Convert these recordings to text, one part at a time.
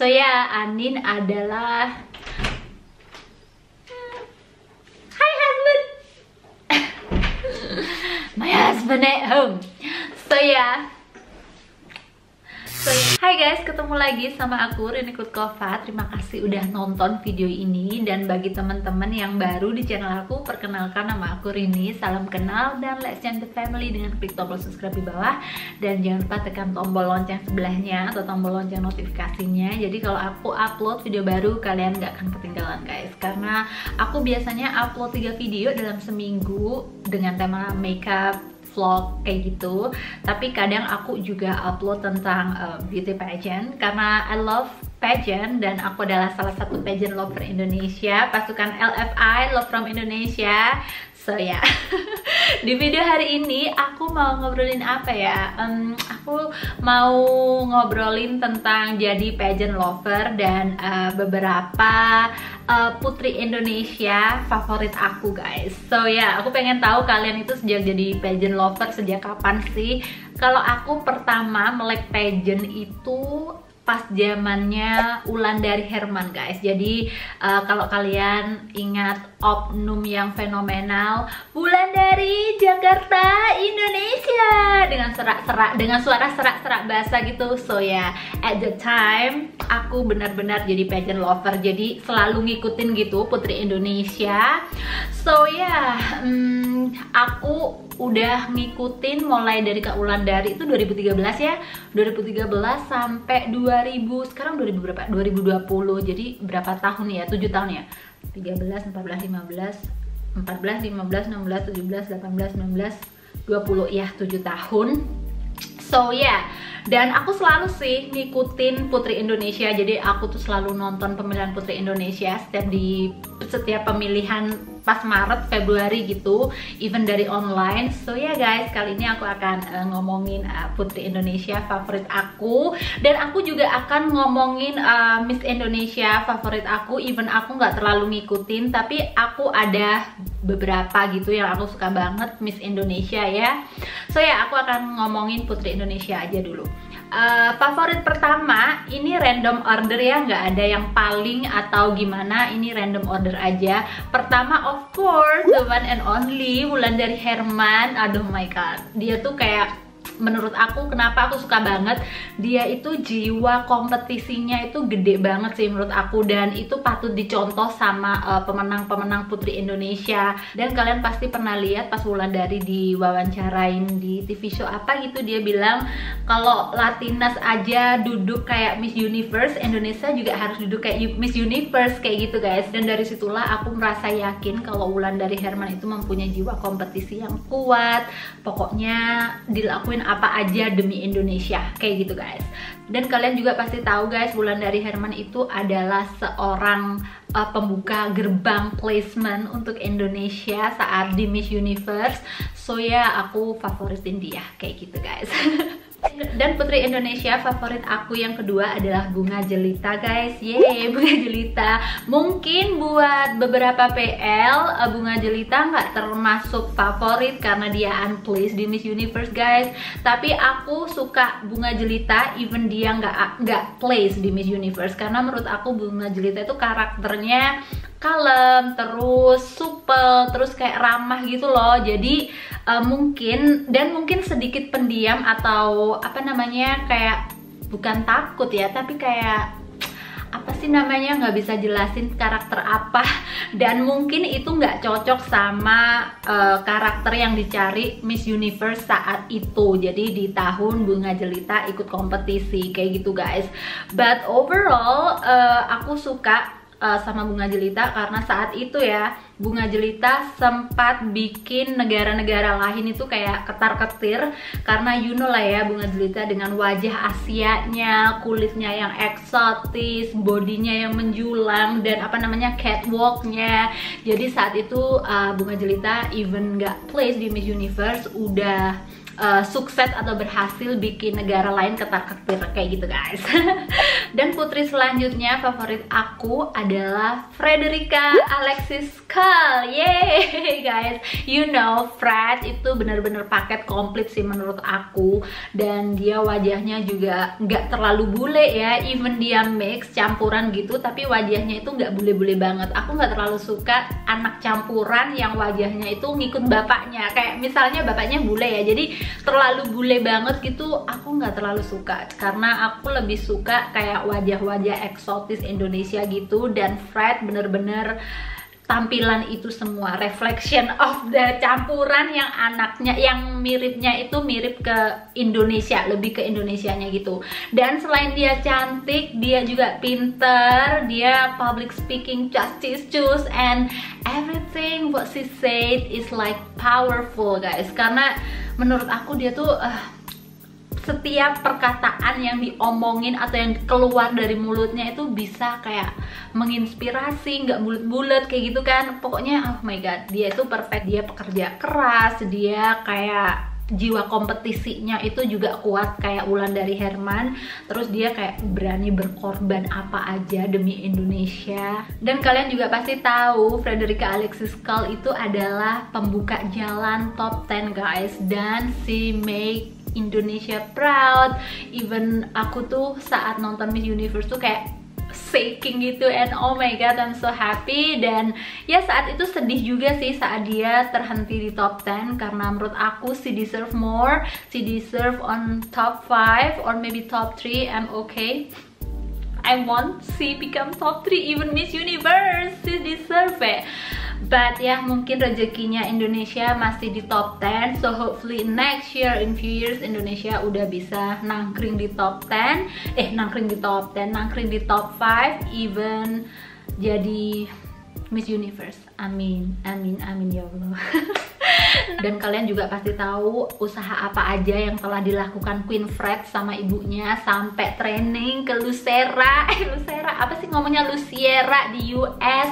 So ya, Anin adalah Hi husband. My husband at home. So ya, hai guys, ketemu lagi sama aku Rini Kutkova. Terima kasih udah nonton video ini. Dan bagi teman-teman yang baru di channel aku, perkenalkan nama aku Rini. Salam kenal dan let's join the family dengan klik tombol subscribe di bawah. Dan jangan lupa tekan tombol lonceng sebelahnya atau tombol lonceng notifikasinya. Jadi kalau aku upload video baru, kalian gak akan ketinggalan guys. Karena aku biasanya upload 3 video dalam seminggu dengan tema makeup, vlog kayak gitu. Tapi kadang aku juga upload tentang beauty pageant karena I love pageant dan aku adalah salah satu pageant lover Indonesia, pasukan LFI, Love from Indonesia. So ya, di video hari ini aku mau ngobrolin apa ya? Aku mau ngobrolin tentang jadi pageant lover dan beberapa putri Indonesia favorit aku guys. So ya, aku pengen tahu kalian itu sejak jadi pageant lover sejak kapan sih? Kalau aku pertama melek pageant itu pas zamannya Wulandari Herman guys. Jadi kalau kalian ingat oknum yang fenomenal Wulandari Jakarta Indonesia dengan suara serak-serak bahasa gitu. So ya, at the time aku benar-benar jadi pageant lover. Jadi selalu ngikutin gitu putri Indonesia. So ya, aku udah ngikutin mulai dari Kak Wulandari itu 2013 ya. 2013 sampai sekarang 2000 berapa? 2020. Jadi berapa tahun ya? 7 tahun ya. 13, 14, 15, 16, 17, 18, 19, 20 ya, 7 tahun. So ya, dan aku selalu sih ngikutin Putri Indonesia. Jadi aku tuh selalu nonton pemilihan Putri Indonesia setiap pemilihan pas Maret, Februari gitu, even dari online. So ya guys, kali ini aku akan ngomongin Putri Indonesia favorit aku. Dan aku juga akan ngomongin Miss Indonesia favorit aku. Even aku nggak terlalu ngikutin, tapi aku ada beberapa gitu yang aku suka banget Miss Indonesia ya. So ya, aku akan ngomongin Putri Indonesia aja dulu. Favorit pertama, ini random order ya, nggak ada yang paling atau gimana, ini random order aja. Pertama of course the one and only Wulandari Herman. Aduh my god, dia tuh kayak, menurut aku kenapa aku suka banget, dia itu jiwa kompetisinya itu gede banget sih menurut aku. Dan itu patut dicontoh sama pemenang-pemenang Putri Indonesia. Dan kalian pasti pernah lihat pas Wulandari diwawancarain di TV show apa gitu, dia bilang kalau Latinas aja duduk kayak Miss Universe, Indonesia juga harus duduk kayak Miss Universe kayak gitu guys. Dan dari situlah aku merasa yakin kalau Wulandari Herman itu mempunyai jiwa kompetisi yang kuat. Pokoknya dilakuin apa aja demi Indonesia kayak gitu guys. Dan kalian juga pasti tahu guys, Wulandari Herman itu adalah seorang pembuka gerbang placement untuk Indonesia saat di Miss Universe. So ya, aku favoritin dia kayak gitu guys. Dan putri Indonesia favorit aku yang kedua adalah Bunga Jelita guys. Yeay, Bunga Jelita. Mungkin buat beberapa PL, Bunga Jelita nggak termasuk favorit karena dia unplaced di Miss Universe guys. Tapi aku suka Bunga Jelita even dia nggak place di Miss Universe. Karena menurut aku Bunga Jelita itu karakternya kalem, terus supel, terus kayak ramah gitu loh. Jadi mungkin sedikit pendiam atau apa namanya, kayak bukan takut ya, tapi kayak apa sih namanya, nggak bisa jelasin karakter apa. Dan mungkin itu nggak cocok sama karakter yang dicari Miss Universe saat itu. Jadi di tahun Bunga Jelita ikut kompetisi kayak gitu guys. But overall aku suka sama Bunga Jelita karena saat itu ya, Bunga Jelita sempat bikin negara-negara lain itu kayak ketar-ketir. Karena you know lah ya, Bunga Jelita dengan wajah Asianya, kulitnya yang eksotis, bodinya yang menjulang, dan apa namanya, catwalknya. Jadi saat itu Bunga Jelita even nggak place di Miss Universe udah sukses atau berhasil bikin negara lain ketar-ketir kayak gitu guys. Dan putri selanjutnya favorit aku adalah Frederica Alexis Kull. Yeay guys, you know Fred itu bener-bener paket komplit sih menurut aku. Dan dia wajahnya juga nggak terlalu bule ya, even dia mix campuran gitu, tapi wajahnya itu nggak bule-bule banget. Aku nggak terlalu suka anak campuran yang wajahnya itu ngikut bapaknya, kayak misalnya bapaknya bule ya, jadi terlalu bule banget gitu. Aku nggak terlalu suka, karena aku lebih suka kayak wajah-wajah eksotis Indonesia gitu. Dan Fred bener-bener tampilan itu semua reflection of the campuran yang anaknya, yang miripnya itu mirip ke Indonesia, lebih ke Indonesianya gitu. Dan selain dia cantik, dia juga pinter, dia public speaking justice and everything what she said is like powerful guys. Karena menurut aku dia tuh setiap perkataan yang diomongin atau yang keluar dari mulutnya itu bisa kayak menginspirasi, nggak bulet-bulet kayak gitu kan. Pokoknya oh my god, dia itu perfect. Dia pekerja keras, dia kayak jiwa kompetisinya itu juga kuat kayak Wulandari Herman. Terus dia kayak berani berkorban apa aja demi Indonesia. Dan kalian juga pasti tahu Frederica Alexis Kull itu adalah pembuka jalan top 10 guys. Dan she make Indonesia proud. Even aku tuh saat nonton Miss Universe tuh kayak shaking gitu, and oh my god I'm so happy. Dan ya saat itu sedih juga sih saat dia terhenti di top 10, karena menurut aku she deserve more, she deserve on top 5 or maybe top 3. I'm okay, I want she become top 3 even Miss Universe, she deserve it. But ya mungkin rezekinya Indonesia masih di top 10. So hopefully next year, in few years, Indonesia udah bisa nangkring di top 10. Nangkring di top 10, nangkring di top 5, even jadi Miss Universe. Amin, amin, amin ya Allah. Dan kalian juga pasti tahu usaha apa aja yang telah dilakukan Queen Fred sama ibunya, sampai training ke Lucera, Lucera apa sih ngomongnya, Luciera di US,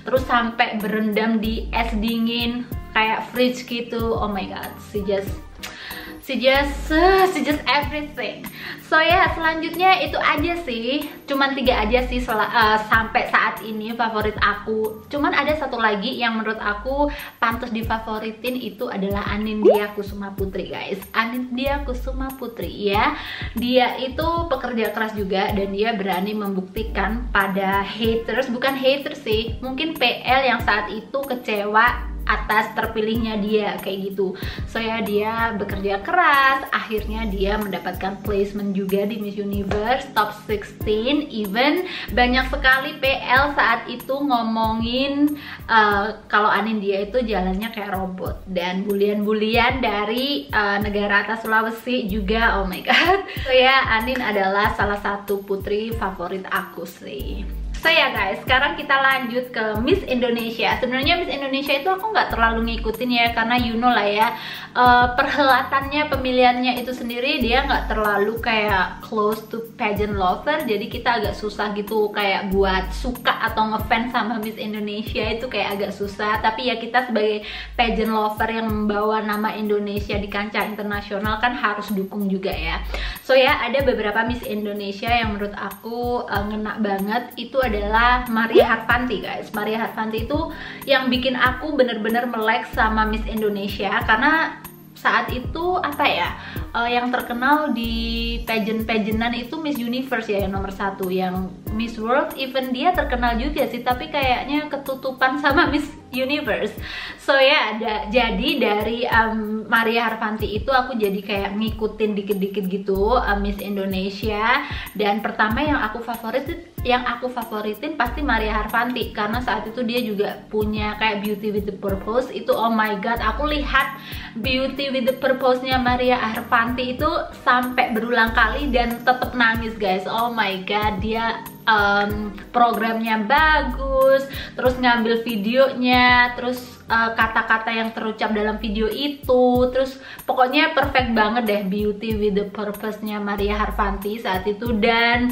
terus sampai berendam di es dingin kayak fridge gitu. Oh my god, she just everything. So ya, selanjutnya itu aja sih, cuman 3 aja sih sampai saat ini favorit aku. Cuman ada satu lagi yang menurut aku pantas difavoritin, itu adalah Anindya Kusuma Putri guys. Anindya Kusuma Putri ya, dia itu pekerja keras juga, dan dia berani membuktikan pada haters, bukan haters sih, mungkin PL yang saat itu kecewa atas terpilihnya dia kayak gitu. So ya, dia bekerja keras, akhirnya dia mendapatkan placement juga di Miss Universe top 16. Even banyak sekali PL saat itu ngomongin kalau Anindya itu jalannya kayak robot, dan bulian-bulian dari negara atas Sulawesi juga. Oh my god. So ya, Anin adalah salah satu putri favorit aku sih. So ya guys, sekarang kita lanjut ke Miss Indonesia. Sebenarnya Miss Indonesia itu aku nggak terlalu ngikutin ya, karena you know lah ya, perhelatannya, pemilihannya itu sendiri dia nggak terlalu kayak close to pageant lover. Jadi kita agak susah gitu kayak buat suka atau ngefans sama Miss Indonesia, itu kayak agak susah. Tapi ya kita sebagai pageant lover yang membawa nama Indonesia di kancah internasional kan harus dukung juga ya. So ya, ada beberapa Miss Indonesia yang menurut aku ngena banget. Itu adalah Maria Harvanti guys. Maria Harvanti itu yang bikin aku bener-bener melek sama Miss Indonesia, karena saat itu apa ya, yang terkenal di pageant-pageantan itu Miss Universe ya yang nomor 1. Yang Miss World even dia terkenal juga sih, tapi kayaknya ketutupan sama Miss Universe. So ya, jadi dari Maria Harvanti itu aku jadi kayak ngikutin dikit-dikit gitu Miss Indonesia. Dan pertama yang aku favoritin pasti Maria Harvanti, karena saat itu dia juga punya kayak Beauty with the Purpose. Itu oh my god, aku lihat Beauty with the Purpose-nya Maria Harvanti itu sampai berulang kali dan tetap nangis guys. Oh my god, dia programnya bagus, terus ngambil videonya, terus kata-kata yang terucap dalam video itu, terus pokoknya perfect banget deh Beauty with the Purpose-nya Maria Harvanti saat itu. Dan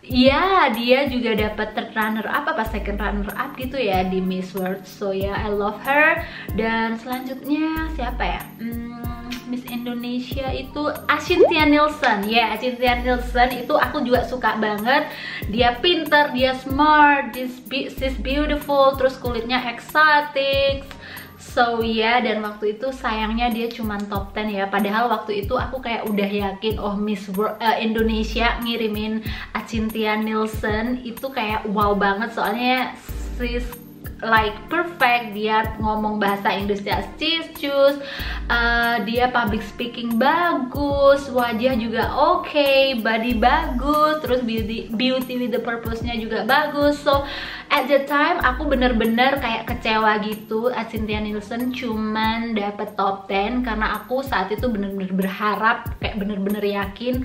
ya, dia juga dapat third runner up apa second runner up gitu ya di Miss World. So ya, I love her. Dan selanjutnya siapa ya? Miss Indonesia itu Asynthia Nilsson. Ya, Asynthia Nilsson itu aku juga suka banget. Dia pinter, dia smart, she's beautiful, terus kulitnya eksotik. So ya, dan waktu itu sayangnya dia cuman top 10 ya. Padahal waktu itu aku kayak udah yakin, oh Miss Indonesia ngirimin Asynthia Nilsson itu kayak wow banget. Soalnya she's like perfect, dia ngomong bahasa Inggrisnya cus, dia public speaking bagus, wajah juga oke, body bagus, terus beauty with the purpose-nya juga bagus. So at the time aku bener-bener kayak kecewa gitu, Asynthia Nilsson cuman dapet top 10 karena aku saat itu bener-bener berharap, kayak bener-bener yakin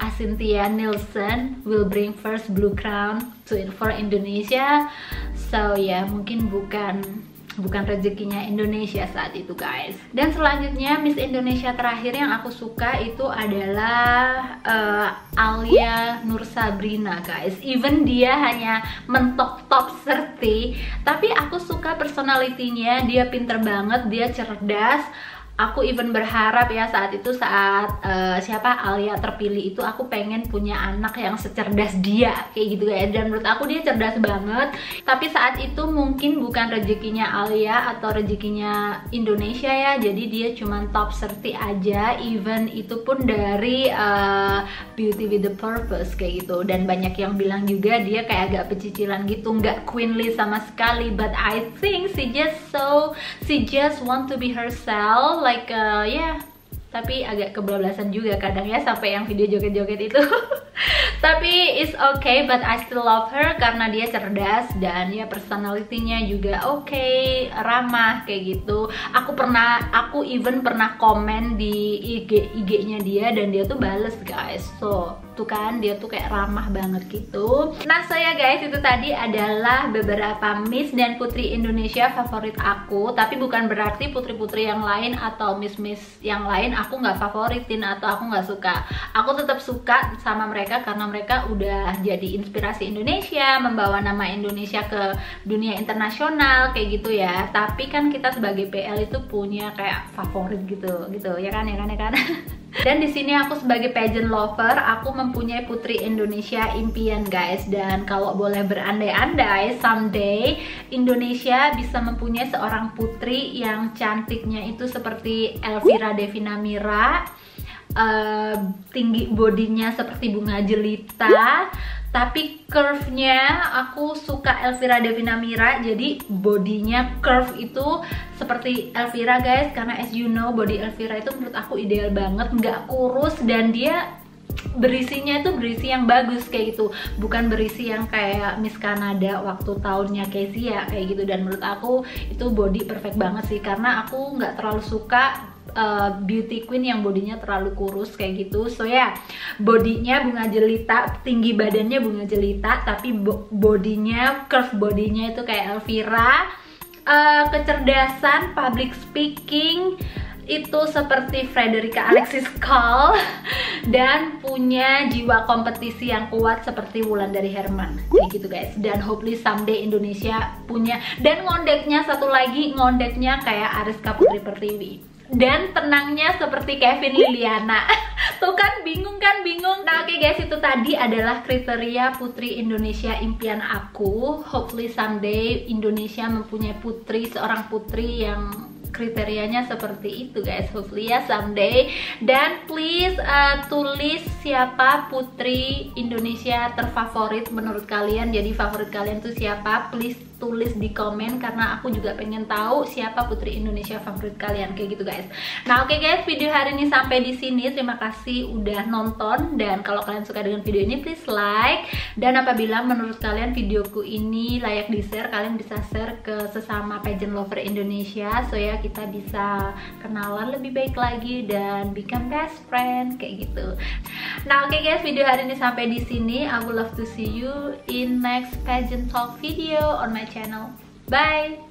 Asynthia Nilsson will bring first blue crown for Indonesia. So ya, mungkin bukan rezekinya Indonesia saat itu guys. Dan selanjutnya Miss Indonesia terakhir yang aku suka itu adalah Alia Nur Sabrina guys. Even dia hanya mentok top 30, tapi aku suka personalitinya. Dia pinter banget, dia cerdas. Aku even berharap ya saat itu, saat siapa Alia terpilih itu, aku pengen punya anak yang secerdas dia kayak gitu ya. Dan menurut aku dia cerdas banget. Tapi saat itu mungkin bukan rezekinya Alia atau rezekinya Indonesia ya. Jadi dia cuman top 30 aja. Even itu pun dari Beauty with the Purpose kayak gitu. Dan banyak yang bilang juga dia kayak agak pecicilan gitu, nggak queenly sama sekali. But I think she just want to be herself. Like yeah, tapi agak kebablasan juga kadang ya, sampai yang video joget-joget itu. Tapi it's okay, but I still love her karena dia cerdas dan ya personality-nya juga oke, ramah kayak gitu. Aku even pernah komen di IG-nya dia dan dia tuh bales guys. So tuh kan, dia tuh kayak ramah banget gitu. Nah so ya guys, itu tadi adalah beberapa Miss dan Putri Indonesia favorit aku. Tapi bukan berarti putri-putri yang lain atau Miss-Miss yang lain aku nggak favoritin atau aku nggak suka. Aku tetap suka sama mereka karena mereka udah jadi inspirasi Indonesia, membawa nama Indonesia ke dunia internasional kayak gitu ya. Tapi kan kita sebagai PL itu punya kayak favorit gitu ya kan. Dan di sini aku sebagai pageant lover, aku mempunyai Putri Indonesia impian guys. Dan kalau boleh berandai-andai, someday Indonesia bisa mempunyai seorang putri yang cantiknya itu seperti Elvira Devina Mira, tinggi bodinya seperti bunga jelita, tapi curve-nya aku suka Elvira Devina Mira. Jadi bodinya curve itu seperti Elvira guys, karena as you know body Elvira itu menurut aku ideal banget, nggak kurus, dan dia berisinya itu berisi yang bagus kayak gitu, bukan berisi yang kayak Miss Kanada waktu tahunnya Kezia kayak gitu. Dan menurut aku itu body perfect banget sih, karena aku nggak terlalu suka beauty queen yang bodinya terlalu kurus kayak gitu. So ya, bodinya bunga jelita, tinggi badannya bunga jelita, tapi bodinya, curve bodinya itu kayak Elvira. Kecerdasan, public speaking itu seperti Frederica Alexis Cole, dan punya jiwa kompetisi yang kuat seperti Wulandari Herman kayak gitu guys. Dan hopefully someday Indonesia punya, dan ngondeknya satu lagi, ngondeknya kayak Ariska Putri Pertiwi, dan tenangnya seperti Kevin Liliana. Tuh kan, bingung kan, bingung. Nah oke guys, itu tadi adalah kriteria Putri Indonesia impian aku. Hopefully someday Indonesia mempunyai putri, seorang putri yang kriterianya seperti itu guys, hopefully ya someday. Dan please tulis siapa putri Indonesia terfavorit menurut kalian. Jadi favorit kalian tuh siapa, please tulis di komen, karena aku juga pengen tahu siapa putri Indonesia favorit kalian kayak gitu guys. Nah oke guys, video hari ini sampai di sini. Terima kasih udah nonton, dan kalau kalian suka dengan video ini please like, dan apabila menurut kalian videoku ini layak di share, kalian bisa share ke sesama pageant lover Indonesia. So ya, kita bisa kenalan lebih baik lagi dan become best friend kayak gitu. Nah oke guys, video hari ini sampai di sini. I would love to see you in next pageant talk video on my channel. Bye.